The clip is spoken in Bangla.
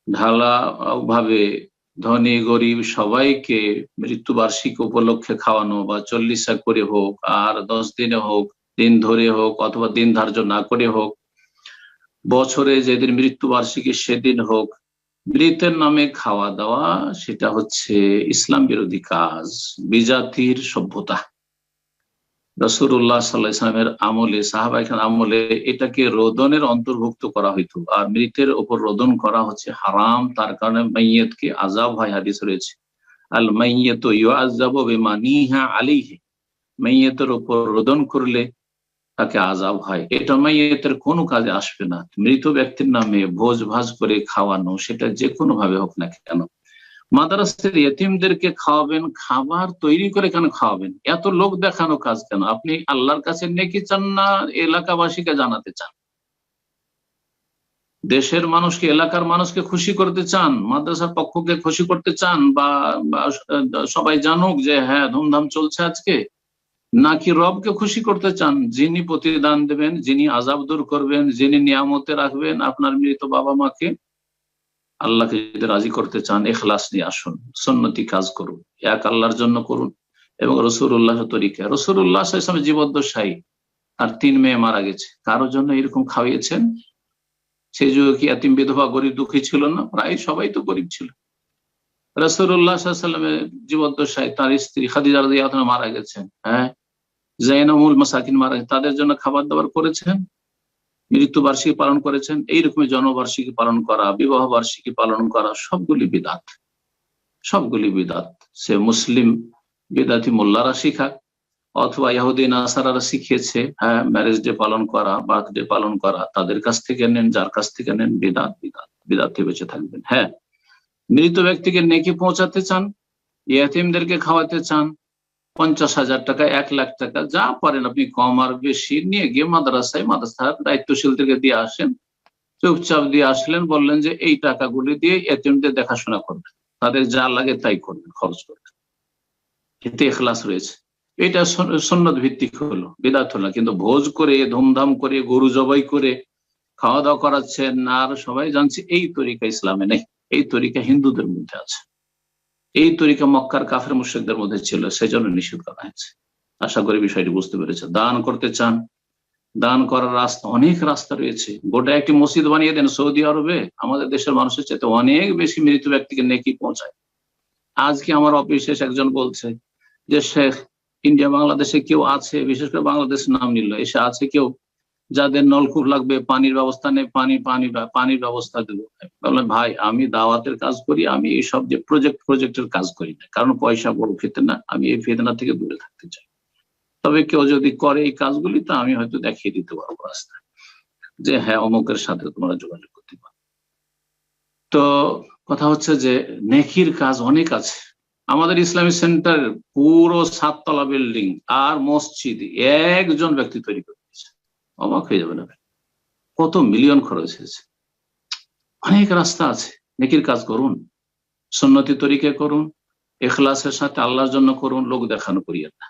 ঢালা ভাবে ধনী গরিব সবাইকে মৃত্যুবার্ষিকী উপলক্ষে খাওয়ানো, বা 40 করে হোক আর 10 দিনে হোক, দিন ধরে হোক অথবা দিন ধার্য না করে হোক, বছরে যেদিন মৃত্যুবার্ষিকী সেদিন হোক, মৃতের নামে খাওয়া দাওয়া, সেটা হচ্ছে ইসলাম বিরোধী কাজ, বিজাতির সভ্যতা। রাসূলুল্লাহ সাল্লাল্লাহু আলাইহি ওয়াসাল্লামের আমলে, সাহাবায়ে আমলে এটাকে রোদনের অন্তর্ভুক্ত করা হইতো, আর মৃতের উপর রোদন করা হচ্ছে হারাম। তার কারণে মাইয়িতকে আযাব হয়, হাদিস রয়েছে, আল মাইয়িতু ইউআযাবু বিমা নিহা আলাইহি, মাইয়িতের উপর রোদন করলে তাকে আযাব হয়। এটা মাইয়িতের কোনো কাজে আসবে না। মৃত ব্যক্তির নামে ভোজ ভাজ করে খাওয়ানো, সেটা যে কোনো ভাবে হোক না কেন। মাদ্রাসার ইতিমদেরকে খাওয়াবেন, খাবার তৈরি করে কেন খাওয়াবেন? এত লোক দেখানো কাজ কেন? আপনি আল্লাহর কাছে নেকি চান না এলাকাবাসীকে জানাতে চান? দেশের মানুষকে, এলাকার মানুষকে খুশি করতে চান, মাদ্রাসার পক্ষকে খুশি করতে চান, বা সবাই জানুক যে হ্যাঁ ধুমধাম চলছে আজকে, নাকি রবকে খুশি করতে চান, যিনি প্রতিদান দেবেন, যিনি আযাব দূর করবেন, যিনি নিয়ামতে রাখবেন আপনার মৃত বাবা মাকে? আল্লাহকে যদি রাজি করতে চান, ইখলাস নিয়ে আসুন, সুন্নতি কাজ করুন, এক আল্লাহর জন্য করুন, এবং রাসূলুল্লাহ তরিকা। রাসূলুল্লাহ সাল্লাল্লাহু আলাইহি ওয়াসাল্লাম জীবদ্দশায়ী আর 3 মেয়ে মারা গেছে, কারোর জন্য এরকম খাওয়িয়েছেন? সেই যুগে কি এতিম বিধবা গরিব দুঃখী ছিল না? প্রায় সবাই তো গরিব ছিল। রাসূলুল্লাহ সাল্লাল্লাহু আলাইহি ওয়াসাল্লামের জীবদ্দশায় তার স্ত্রী খাদিজা রাদিয়াল্লাহু আনহা মারা গেছেন, হ্যাঁ, যায়নামুল মাসাকিন মারা গেছেন, তাদের জন্য খাবার দাবার করেছেন, মৃত্যু বার্ষিকী পালন করেছেন। এইরকম জন্মবার্ষিকী পালন করা, বিবাহ বার্ষিকী পালন করা, সবগুলি বিদআত, সবগুলি বিদআত। সে মুসলিম বিদআতি মোল্লারা শিখাক, অথবা ইহুদি নাসারারা শিখিয়েছে, হ্যাঁ, ম্যারেজ ডে পালন করা, বার্থডে পালন করা, তাদের কাছ থেকে নেন, যার কাছ থেকে নেন, বিদআত বিদআত বিদআত থেকে বেঁচে থাকবেন। হ্যাঁ, মৃত ব্যক্তিকে নেকি পৌঁছাতে চান, ইয়েতিমদেরকে খাওয়াতে চান, 50,000 টাকা, 1 লাখ টাকা, যা পারেন আপনি কম আর বেশি নিয়ে গিয়ে মাদ্রাসার দায়িত্বশীলদেরকে দিয়ে আসেন, চুপচাপ দিয়ে আসলেন, বললেন যে এই টাকাগুলি দিয়ে এতিমদের দেখাশোনা করবেন, তাদের যা লাগে তাই করবেন, খরচ করবেন, এতে ইখলাস রয়েছে। এটা সুন্নত ভিত্তিক হলো, বিদআত হলো। কিন্তু ভোজ করে, ধুমধাম করে, গরু জবাই করে খাওয়া দাওয়া করাচ্ছেন, আর সবাই জানছে, এই তরিকা ইসলামে নেই, এই তরিকা হিন্দুদের মধ্যে আছে, এই তরিকা মক্কার কাফের মুশরিকদের মধ্যে ছিল, সেজন্য নিষেধ করা হয়েছে। আশা করি বিষয়টি বুঝতে পেরেছে। দান করতে চান, দান করার রাস্তা, অনেক রাস্তা রয়েছে। গোটা একটি মসজিদ বানিয়ে দেন সৌদি আরবে, আমাদের দেশের মানুষের চাইতে অনেক বেশি মৃত ব্যক্তিকে নেকি পৌঁছায়। আজকে আমার অফিসে একজন বলছে যে শেখ, ইন্ডিয়া বাংলাদেশে কেউ আছে, বিশেষ করে বাংলাদেশ নাম নিল, এসে আছে কেউ যাদের নলকূপ লাগবে, পানির ব্যবস্থা নেই, পানির ব্যবস্থা দেবো। বললেন ভাই, আমি দাওয়াতের কাজ করি, আমি এইসব যে প্রজেক্টের কাজ করি না, কারণ পয়সা বড় ফিতনা, আমি এই ফিতনা থেকে দূরে থাকতে চাই। তবে কেউ যদি করে এই কাজগুলি, তা আমি হয়তো দেখিয়ে দিতে পারবো রাস্তা, যে হ্যাঁ অমুকের সাথে তোমরা যোগাযোগ করতে পারো। তো কথা হচ্ছে যে নেকির কাজ অনেক আছে। আমাদের ইসলামী সেন্টার পুরো 7 তলা বিল্ডিং আর মসজিদ একজন ব্যক্তি তৈরি করে দিয়েছে, অবাক হয়ে যাবেন আপনি, কত মিলিয়ন খরচ হয়েছে। অনেক রাস্তা আছে, নেকির কাজ করুন, সুন্নতি তরিকা করুন, ইখলাসের সাথে আল্লাহর জন্য করুন, লোক দেখানো করিয়েন না।